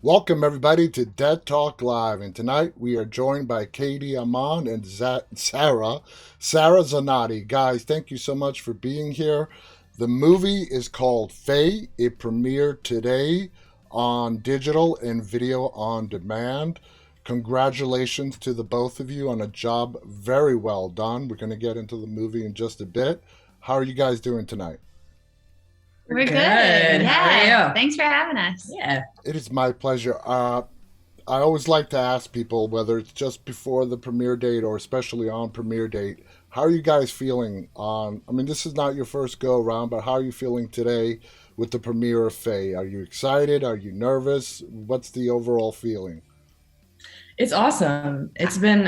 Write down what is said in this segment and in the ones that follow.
Welcome, everybody, to Dead Talk Live. And tonight we are joined by Katie Amond and Sarah Zanotti. Guys, thank you so much for being here. The movie is called Faye. It premiered today on digital and video on demand. Congratulations to the both of you on a job very well done. We're going to get into the movie in just a bit. How are you guys doing tonight? We're good. How Yeah. are you? Thanks for having us. Yeah. It is my pleasure. I always like to ask people, whether it's just before the premiere date or especially on premiere date, how are you guys feeling on? I mean, this is not your first go around, but how are you feeling today with the premiere of Faye? Are you excited? Are you nervous? What's the overall feeling? It's awesome. It's been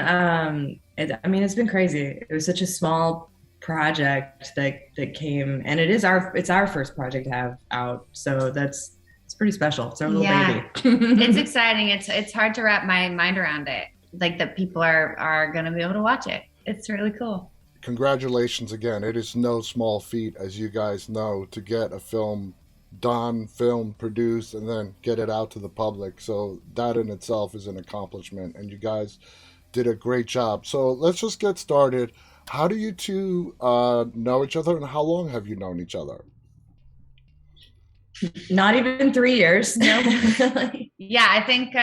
crazy. It was such a small project that came, and it's our first project to have out. So it's pretty special. It's our little Yeah. baby. It's exciting. It's hard to wrap my mind around it. Like that people are gonna be able to watch it. It's really cool. Congratulations again. It is no small feat, as you guys know, to get a film done, film produced, and then get it out to the public. So that in itself is an accomplishment, and you guys did a great job. So let's just get started. How do you two know each other, and how long have you known each other? Not even 3 years. No. Yeah, I think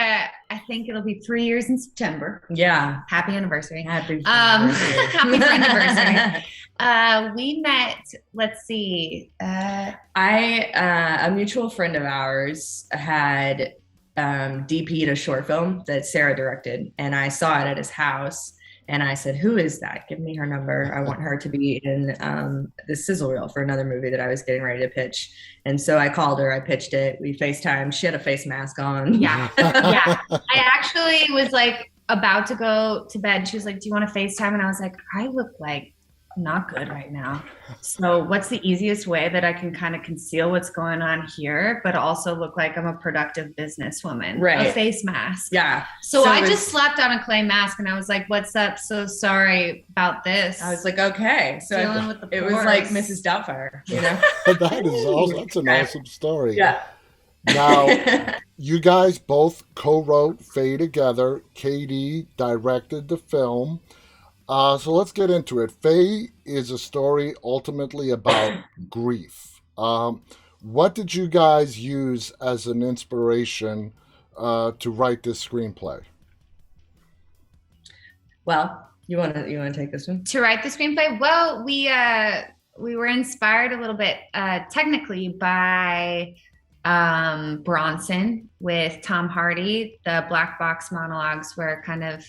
it'll be 3 years in September. Yeah. Happy anniversary. Happy Happy anniversary. We met, let's see. A mutual friend of ours had DP'd a short film that Sarah directed, and I saw it at his house. And I said, "Who is that? Give me her number. I want her to be in the sizzle reel for another movie that I was getting ready to pitch." And so I called her. I pitched it. We FaceTimed. She had a face mask on. Yeah. Yeah. I actually was like about to go to bed. She was like, "Do you want to FaceTime?" And I was like, "I look like not good right now. So what's the easiest way that I can kind of conceal what's going on here, but also look like I'm a productive businesswoman?" Right. A face mask. Yeah. So I just slapped on a clay mask and I was like, "What's up? So sorry about this." I was like, okay. So Dealing with the it was pores. like Mrs. Doubtfire, you know? That is awesome. That's an awesome story. Yeah. Now, you guys both co-wrote Faye together. Katie directed the film. So let's get into it. Faye is a story ultimately about grief. What did you guys use as an inspiration to write this screenplay? Well, you wanna take this one? To write the screenplay? Well, we were inspired a little bit technically by Bronson with Tom Hardy. The black box monologues were kind of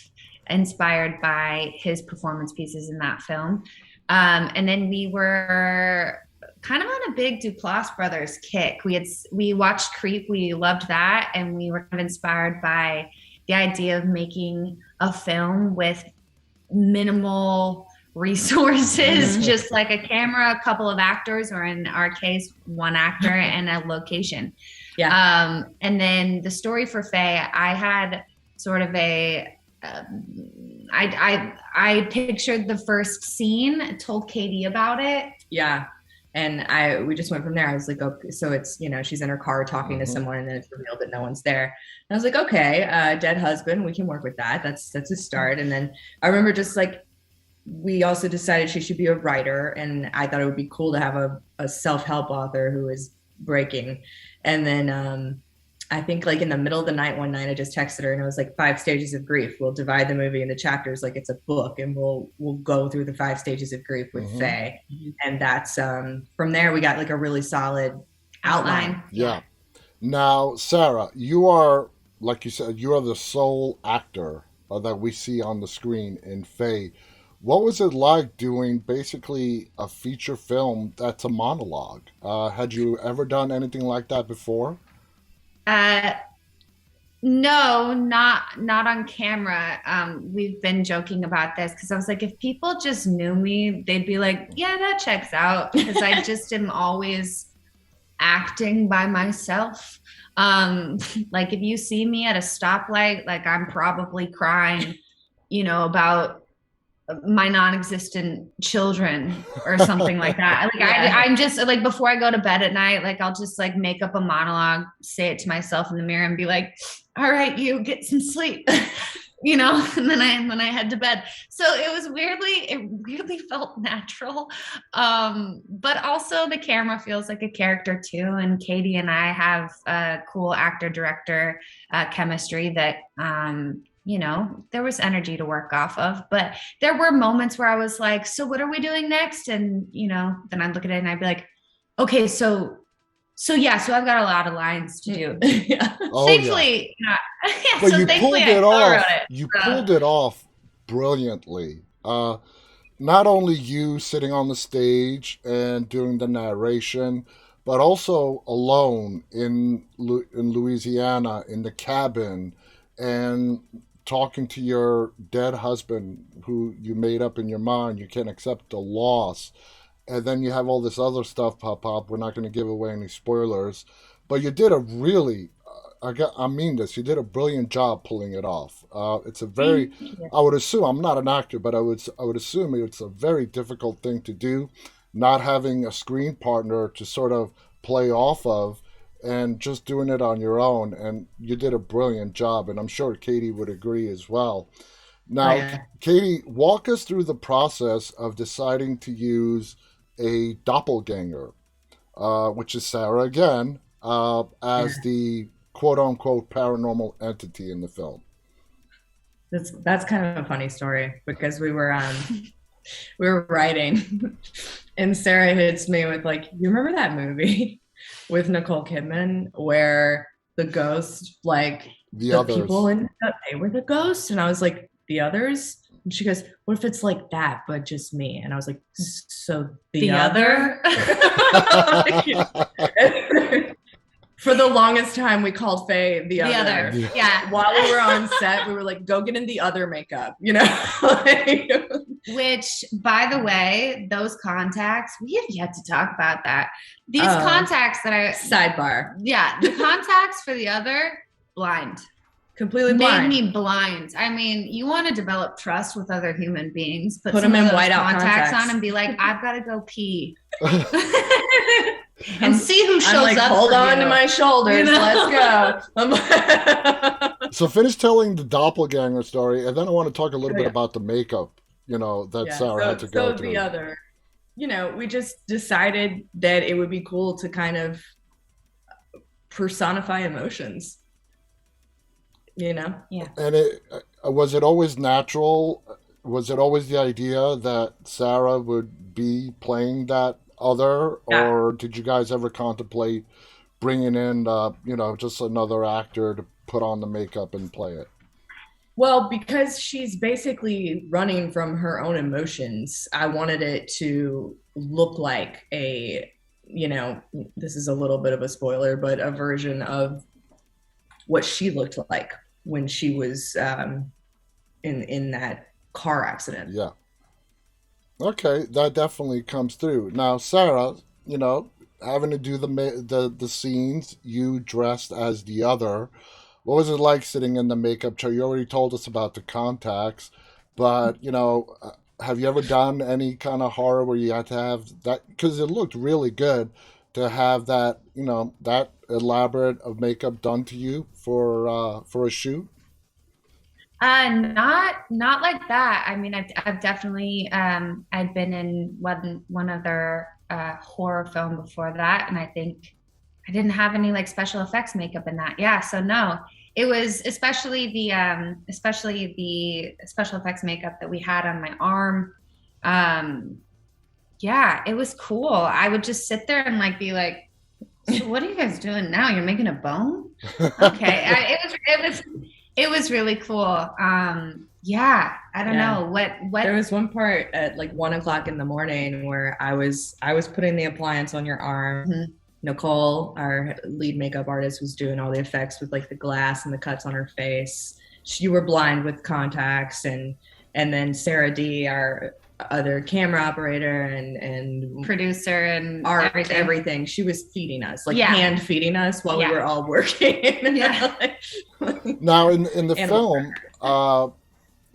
inspired by his performance pieces in that film. And then we were kind of on a big Duplass brothers kick. We watched Creep, we loved that, and we were kind of inspired by the idea of making a film with minimal resources, just like a camera, a couple of actors, or in our case, one actor and a location. Yeah. And then the story for Faye, I had sort of I pictured the first scene, told Katie about it. Yeah. And we just went from there. I was like, okay, so it's, she's in her car talking to someone, and then it's revealed that no one's there. And I was like, okay, dead husband, we can work with that. That's a start. And then I remember just like, we also decided she should be a writer, and I thought it would be cool to have a self-help author who is breaking. And then I think like in the middle of the night one night, I just texted her, and it was like 5 stages of grief. We'll divide the movie into chapters like it's a book, and we'll go through the 5 stages of grief with Faye. And that's from there we got like a really solid outline. Yeah. Now, Sarah, you are, like you said, you are the sole actor that we see on the screen in Faye. What was it like doing basically a feature film that's a monologue? Had you ever done anything like that before? Uh, no, not on camera. We've been joking about this because I was like, if people just knew me, they'd be like, "Yeah, that checks out," because I just am always acting by myself. Like if you see me at a stoplight, like I'm probably crying, about my non-existent children or something like that. Like I'm just like, before I go to bed at night, like I'll just like make up a monologue, say it to myself in the mirror and be like, all right, you get some sleep. And then I head to bed. So it weirdly felt natural. But also the camera feels like a character too. And Katie and I have a cool actor director chemistry that, there was energy to work off of, but there were moments where I was like, so what are we doing next? And, then I'd look at it and I'd be like, okay, so I've got a lot of lines to do. Yeah. Oh, thankfully, but so you thankfully pulled it off. it. You pulled it off brilliantly. Not only you sitting on the stage and doing the narration, but also alone in Louisiana in the cabin and talking to your dead husband who you made up in your mind you can't accept the loss, and then you have all this other stuff pop up. We're not going to give away any spoilers, but you did a really I mean this. You did a brilliant job pulling it off. It's a very, I would assume, I'm not an actor, but I would assume it's a very difficult thing to do, not having a screen partner to sort of play off of, and just doing it on your own. And you did a brilliant job, and I'm sure Katie would agree as well. Now, Katie, walk us through the process of deciding to use a doppelganger, which is Sarah again, as the quote unquote paranormal entity in the film. That's kind of a funny story, because we were writing and Sarah hits me with like, you remember that movie with Nicole Kidman where the ghost, like the others, people in they were the ghosts? And I was like, the others? And she goes, what if it's like that but just me? And I was like, so the other? For the longest time, we called Faye the other. Yeah. While we were on set, we were like, go get in the other makeup, Which, by the way, those contacts, we have yet to talk about that. These contacts that sidebar. Yeah, the contacts for the other, blind. Completely blind. Made me blind. I mean, you want to develop trust with other human beings. Put them in whiteout contacts on and be like, I've got to go pee. And see who shows like, up. Hold on to my shoulders. Let's go. So finish telling the doppelganger story, and then I want to talk a little bit about the makeup, that Sarah had to go through. So the other, we just decided that it would be cool to kind of personify emotions. Yeah. And was it always natural? Was it always the idea that Sarah would be playing that other, or did you guys ever contemplate bringing in, just another actor to put on the makeup and play it? Well, because she's basically running from her own emotions, I wanted it to look like a, this is a little bit of a spoiler, but a version of what she looked like when she was in that car accident. Yeah. Okay, that definitely comes through. Now, Sarah, having to do the scenes, you dressed as the other. What was it like sitting in the makeup chair? You already told us about the contacts, but have you ever done any kind of horror where you had to have that? Because it looked really good to have that, that elaborate of makeup done to you for a shoot. Not like that. I mean, I've definitely I'd been in one other horror film before that, and I think I didn't have any like special effects makeup in that. Yeah, so no, it was especially the special effects makeup that we had on my arm. Yeah, it was cool. I would just sit there and like be like, so what are you guys doing now? You're making a bone? Okay, it was really cool. Yeah, I don't know what. There was one part at like 1:00 in the morning where I was putting the appliance on your arm. Mm-hmm. Nicole, our lead makeup artist, was doing all the effects with like the glass and the cuts on her face. You were blind with contacts, and then Sarah D, our other camera operator and producer and everything. She was feeding us, hand feeding us while we were all working. Now in the film,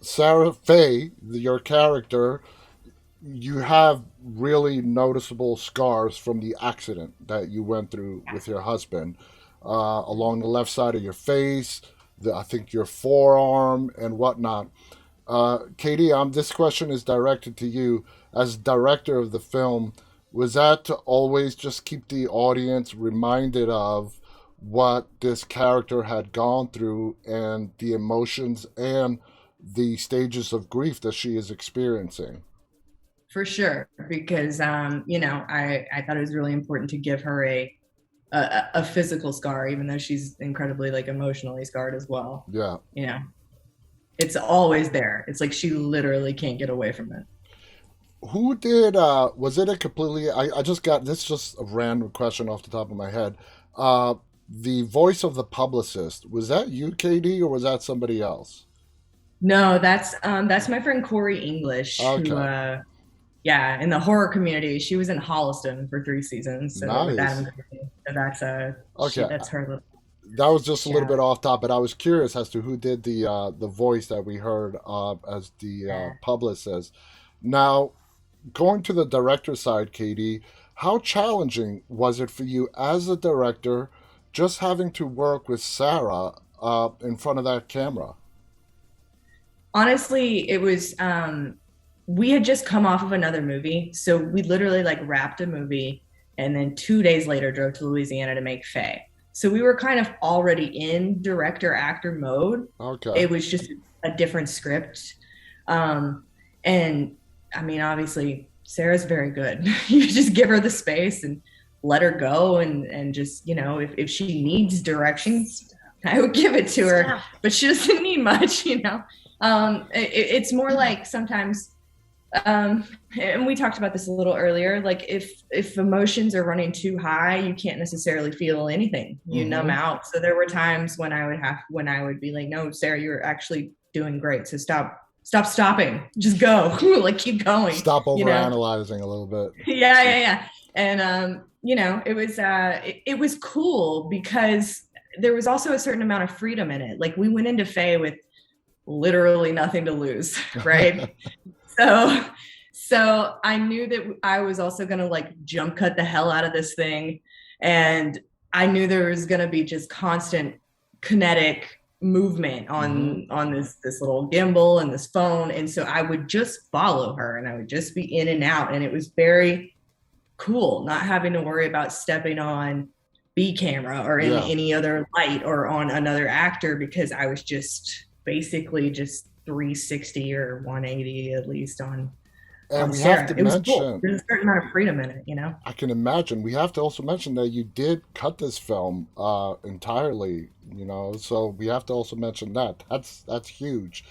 Sarah Faye, your character, you have really noticeable scars from the accident that you went through with your husband, along the left side of your face, I think your forearm and whatnot. Katie, this question is directed to you as director of the film. Was that to always just keep the audience reminded of what this character had gone through and the emotions and the stages of grief that she is experiencing? For sure, because I thought it was really important to give her a physical scar, even though she's incredibly like emotionally scarred as well. Yeah. You know, it's always there. It's like she literally can't get away from it. Who did, was it a completely, I just got, this just a random question off the top of my head. Uh, the voice of the publicist, was that you, Katie, or was that somebody else? No, that's my friend Corey English, who Okay. yeah, in the horror community, she was in Holliston for 3 seasons. So with Adam Nice. Green, so that's Okay. that's her little That was just a little shout. bit off top, but I was curious as to who did the voice that we heard as the Yeah. publicist. Now, going to the director side, Katie, how challenging was it for you as a director just having to work with Sarah in front of that camera? Honestly, it was we had just come off of another movie, so we literally like wrapped a movie and then 2 days later drove to Louisiana to make Faye. So we were kind of already in director actor mode. Okay. It was just a different script. And I mean, obviously, Sarah's very good. You just give her the space and let her go, and just, if she needs directions, I would give it to her, but she doesn't need much. It's more like sometimes, and we talked about this a little earlier, like if emotions are running too high, you can't necessarily feel anything. You numb Mm-hmm. out. So there were times when I would be like, no, Sarah, you're actually doing great, so stop stopping, just go. Like, keep going, Stop you know overanalyzing a little bit. yeah. And it was cool because there was also a certain amount of freedom in it. Like, we went into Faye with literally nothing to lose, right? So I knew that I was also going to like jump cut the hell out of this thing, and I knew there was going to be just constant kinetic movement Mm-hmm. on this little gimbal and this phone, and so I would just follow her and I would just be in and out, and it was very cool not having to worry about stepping on B camera or in Yeah. any other light or on another actor, because I was just basically just 360 or 180 at least And on we have Sarah. to It was cool. mention, There's a certain amount of freedom in it. I can imagine. We have to also mention that you did cut this film entirely, so we have to also mention that. That's huge.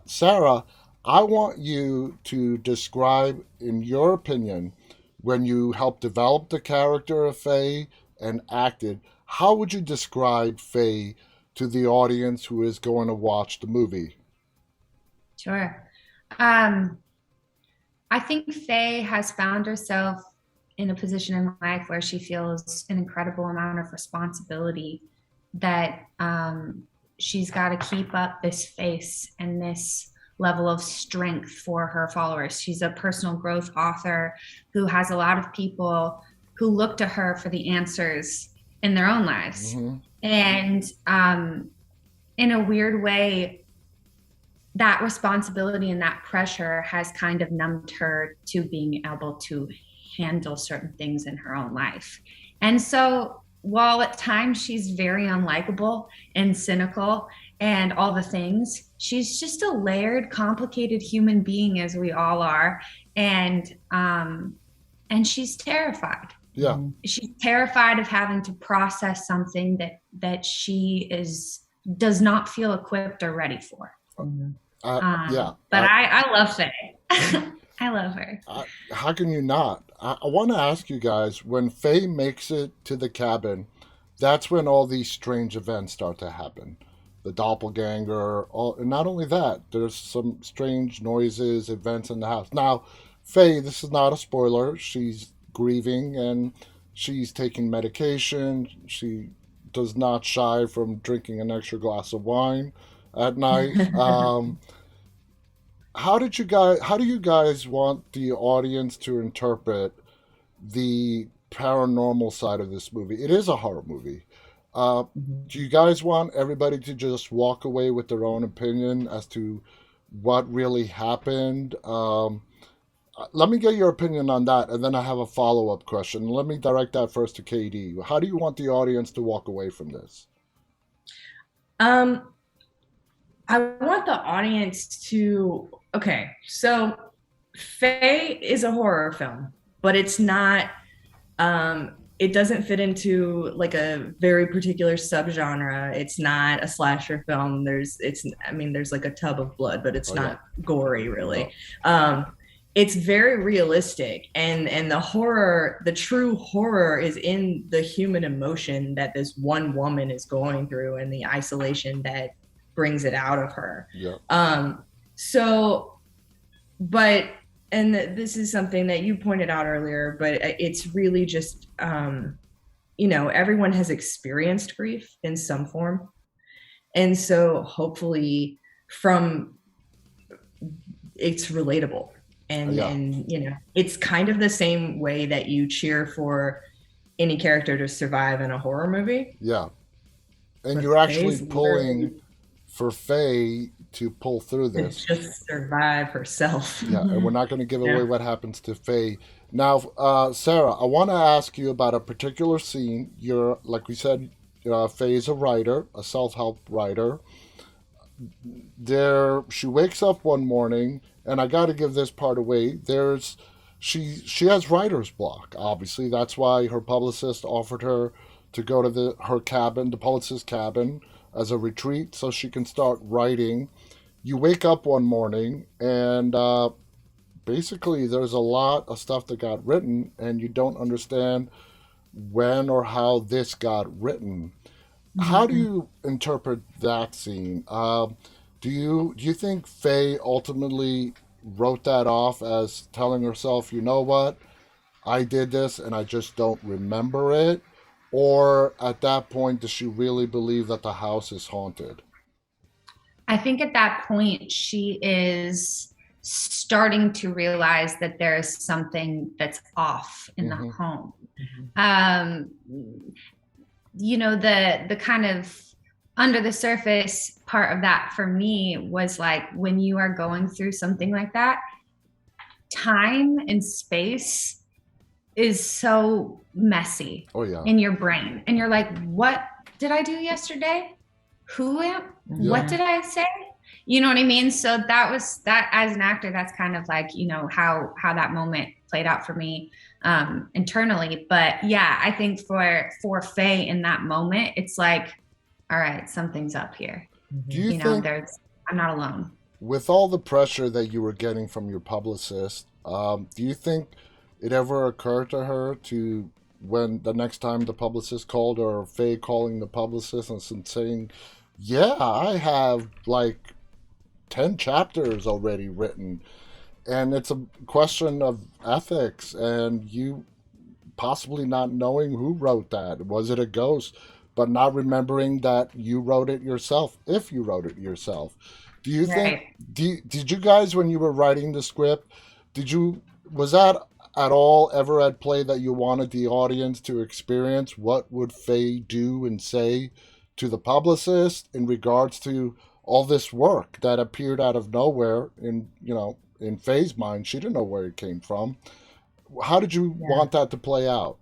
Sarah, I want you to describe, in your opinion, when you helped develop the character of Faye and acted, how would you describe Faye to the audience who is going to watch the movie? Sure. Um, I think Faye has found herself in a position in life where she feels an incredible amount of responsibility, that she's got to keep up this face and this level of strength for her followers. She's a personal growth author who has a lot of people who look to her for the answers in their own lives. Mm-hmm. And in a weird way, that responsibility and that pressure has kind of numbed her to being able to handle certain things in her own life. And so, while at times she's very unlikable and cynical and all the things, she's just a layered, complicated human being, as we all are. And she's terrified. Yeah. She's terrified of having to process something that she does not feel equipped or ready for. Yeah. But I love Faye. I love her. How can you not? I want to ask you guys, when Faye makes it to the cabin, that's when all these strange events start to happen. The doppelganger, and not only that, there's some strange noises, events in the house. Now, Faye, this is not a spoiler. She's grieving and she's taking medication. She does not shy from drinking an extra glass of wine at night. how do you guys want the audience to interpret the paranormal side of this movie? It is a horror movie. Uh, Mhm. do you guys want everybody to just walk away with their own opinion as to what really happened? Let me get your opinion on that, and then I have a follow up question. Let me direct that first to KD. How do you want the audience to walk away from this? Um, I want the audience to, okay, so Faye is a horror film, but it's not, it doesn't fit into like a very particular subgenre. It's not a slasher film. I mean, there's like a tub of blood, but it's Oh yeah, not gory no, really. Um, it's very realistic, and the true horror is in the human emotion that this one woman is going through and the isolation that brings it out of her. yeah, Um, so, but and this is something that you pointed out earlier, but it's really just everyone has experienced grief in some form, and so hopefully from it's relatable, and yeah, it's kind of the same way that you cheer for any character to survive in a horror movie, yeah. And but you're actually Faye's pulling literally for Faye to pull through to this. just survive herself. Yeah, and we're not going to give away Yeah. what happens to Faye. Now, Sarah, I want to ask you about a particular scene. You're, like we said, Faye is a writer, a self help writer. She wakes up one morning, and I got to give this part away. She has writer's block. Obviously, that's why her publicist offered her to go to her cabin, the publicist's cabin, as a retreat, so she can start writing. You wake up one morning, and basically there's a lot of stuff that got written, and you don't understand when or how this got written. How do Mhm. you interpret that scene? Do you think Faye ultimately wrote that off as telling herself, you know what, I did this and I just don't remember it? Or at that point, does she really believe that the house is haunted? I think at that point, she is starting to realize that there's something that's off in the Mm-hmm. home. Mhm. Um, the kind of under the surface part of that for me was like when you are going through something like that, time and space is so messy Oh yeah, in your brain. And you're like, what did I do yesterday? Who am? yeah, What did I say? You know what I mean? So that was that as an actor, that's kind of like, how that moment played out for me internally. But yeah, I think for Faye in that moment, it's like, all right, something's up here. do Mhm. you think I'm not alone. with all the pressure that you were getting from your publicist, do you think it ever occurred to her to, when the next time the publicist called, or Faye calling the publicist and saying, yeah, I have like 10 chapters already written, and it's a question of ethics, and you possibly not knowing who wrote that? Was it a ghost? But not remembering that you wrote it yourself, if you wrote it yourself. Do you think, Right. did you guys, when you were writing the script, was that at all ever at play that you wanted the audience to experience what would Faye do and say to the publicist in regards to all this work that appeared out of nowhere in Faye's mind? She didn't know where it came from. How did you Yeah. want that to play out?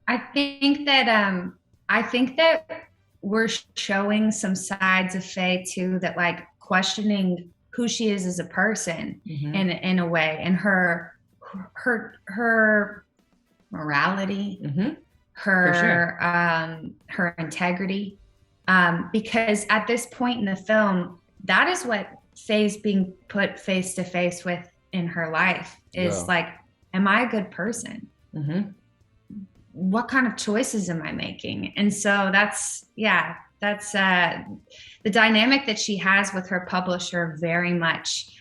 I think that I think that we're showing some sides of Faye too, that like questioning who she is as a person Mhm. in a way, and her morality, Mhm. For sure. her integrity. Because at this point in the film, that is what Faye's being put face to face with in her life, is Yeah. like, am I a good person? Mhm. What kind of choices am I making? And so that's the dynamic that she has with her publisher very much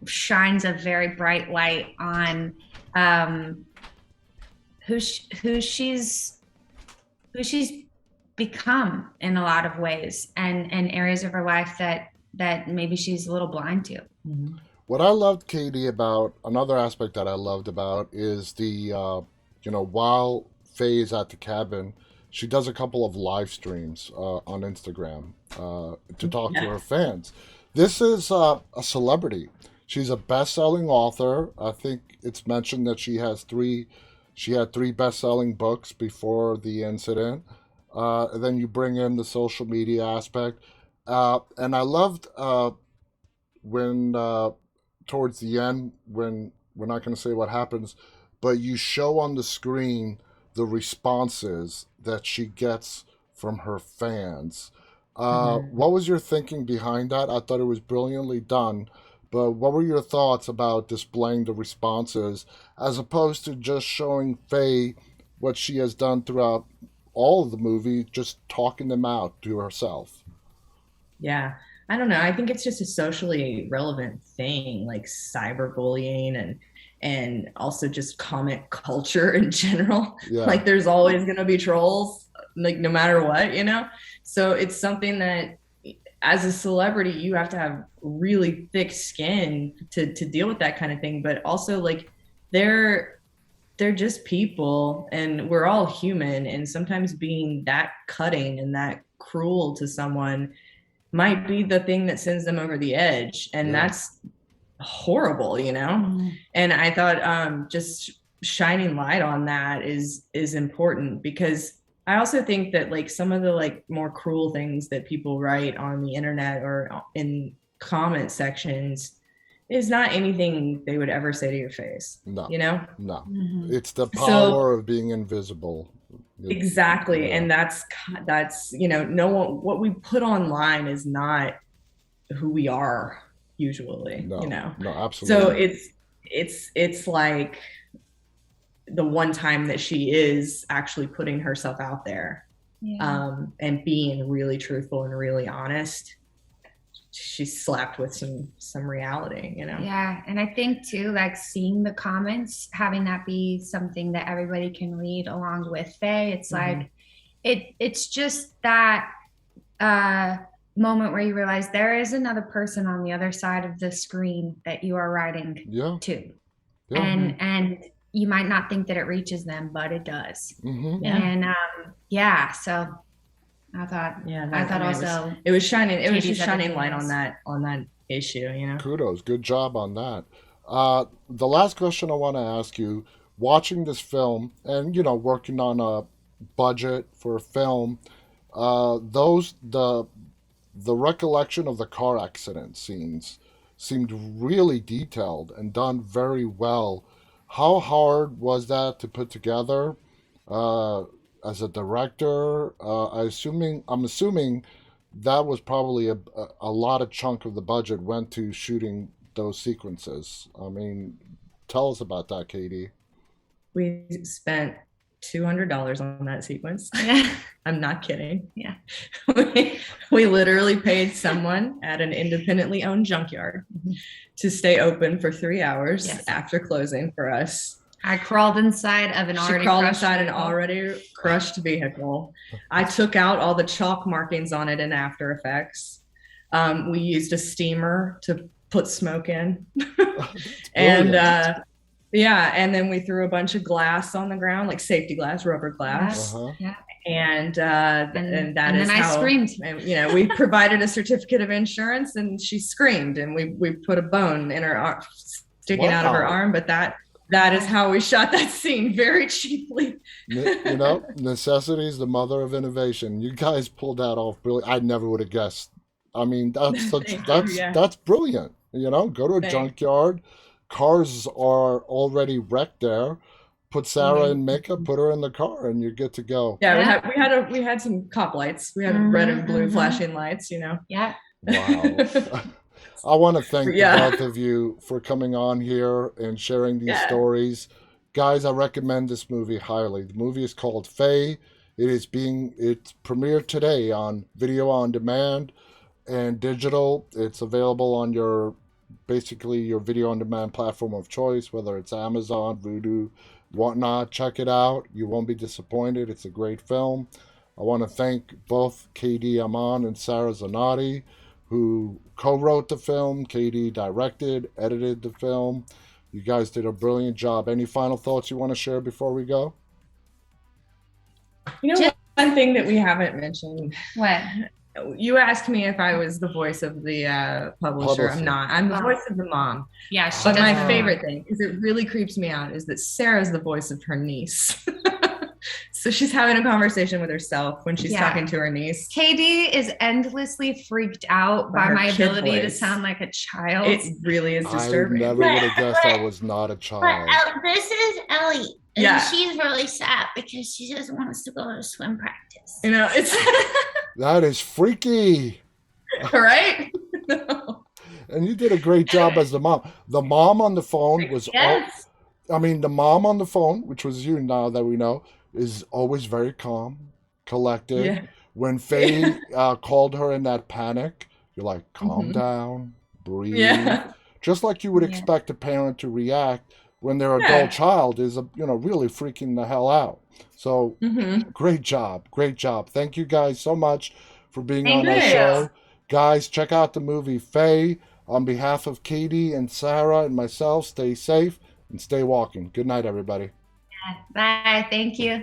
shines a very bright light on um, who she's become in a lot of ways, and areas of her life that that maybe she's a little blind to. Mm-hmm. What I loved, Katie, about another aspect that I loved about is while Faye is at the cabin, she does a couple of live streams on Instagram to talk to Yeah. her fans. This is a celebrity. She's a best-selling author. I think it's mentioned that she had three best-selling books before the incident. And then you bring in the social media aspect, and I loved when towards the end, when we're not going to say what happens, but you show on the screen the responses that she gets from her fans. Mm-hmm. What was your thinking behind that? I thought it was brilliantly done, but what were your thoughts about displaying the responses as opposed to just showing Faye what she has done throughout all of the movie, just talking them out to herself? Yeah. I don't know. I think it's just a socially relevant thing, like cyberbullying and also just comment culture in general. Yeah, Like there's always gonna be trolls, like no matter what, you know? So it's something that as a celebrity, you have to have really thick skin to deal with that kind of thing. But also like they're they're just people and we're all human. And sometimes being that cutting and that cruel to someone might be the thing that sends them over the edge. And yeah, that's horrible, you know? Mm. And I thought just shining light on that is important because I also think that like some of the like more cruel things that people write on the internet or in comment sections is not anything they would ever say to your face, no, you know? no. Mhm. It's the So power of being invisible. It, exactly. yeah, And that's, you know, no one, what we put online is not who we are usually, you no, know? no, So absolutely. it's like the one time that she is actually putting herself out there Yeah. and being really truthful and really honest, she's slapped with some reality, you know. Yeah, and I think too, like seeing the comments, having that be something that everybody can read along with Faye, it's Mm-hmm. like it's just that uh moment where you realize there is another person on the other side of the screen that you are writing Yeah, to. yeah. Mm-hmm. And you might not think that it reaches them, but it does. Mm-hmm. Yeah. And yeah, so I thought Yeah, I that, I thought mean, also it was shining. It was Katie's just shining editing light was on that issue, you know. Kudos. Good job on that. The last question I want to ask you, watching this film and working on a budget for a film, those the recollection of the car accident scenes seemed really detailed and done very well. How hard was that to put together uh, as a director? I'm assuming that was probably a lot of chunk of the budget went to shooting those sequences. I mean, tell us about that, Katie. We spent $200 on that sequence. yeah. I'm not kidding. Yeah. We literally paid someone at an independently owned junkyard to stay open for 3 hours Yes. after closing for us. I crawled inside of an She already crawled crushed inside an vehicle. already crushed vehicle. I took out all the chalk markings on it in After Effects. We used a steamer to put smoke in. And Brilliant. yeah, and then we threw a bunch of glass on the ground, like safety glass, rubber glass. Uh-huh. Yeah. And that And is then I how, screamed. and, you know, we provided a certificate of insurance and she screamed and we put a bone in her arm, sticking out of her Wow. arm. But that is how we shot that scene, very cheaply. Necessity is the mother of innovation. You guys pulled that off brilliant. I never would have guessed. I mean, Thank you. Yeah. that's brilliant. Go to a Thanks. junkyard. Cars are already wrecked there. Put Sarah in makeup, put her in the car, and you're good to go. Yeah, Yeah. we had some cop lights. We had red and blue flashing lights, you know. Yeah. Wow. I want to thank the Yeah. both of you for coming on here and sharing these Yeah. stories. Guys, I recommend this movie highly. The movie is called Faye. It's premiered today on video on demand and digital. It's available on basically your video on demand platform of choice, whether it's Amazon, Vudu, whatnot. Check it out. You won't be disappointed. It's a great film. I want to thank both KD Amon and Sarah Zanotti who co-wrote the film. Katie directed, edited the film. You guys did a brilliant job. Any final thoughts you want to share before we go? You know, one thing that we haven't mentioned. What? You asked me if I was the voice of the publisher. I'm not. I'm the voice of the mom. Yeah, but my favorite thing, because it really creeps me out, is that Sarah's the voice of her niece. So she's having a conversation with herself when she's talking to her niece. Katie is endlessly freaked out by my ability to sound like a child. It really is disturbing. I never would have guessed I was not a child. But this is Ellie. And Yeah. she's really sad because she doesn't want us to go to swim practice. You know, it's That is freaky. right. And you did a great job as the mom. The mom on the phone was the mom on the phone, which was you now that we know, is always very calm, collected. Yeah. When Faye called her in that panic, you're like, calm down, breathe. Yeah. Just like you would expect a parent to react when their adult child is, really freaking the hell out. So great job. Thank you guys so much for being on our show. Guys, check out the movie Faye. On behalf of Katie and Sarah and myself, stay safe and stay walking. Good night, everybody. Bye. Thank you.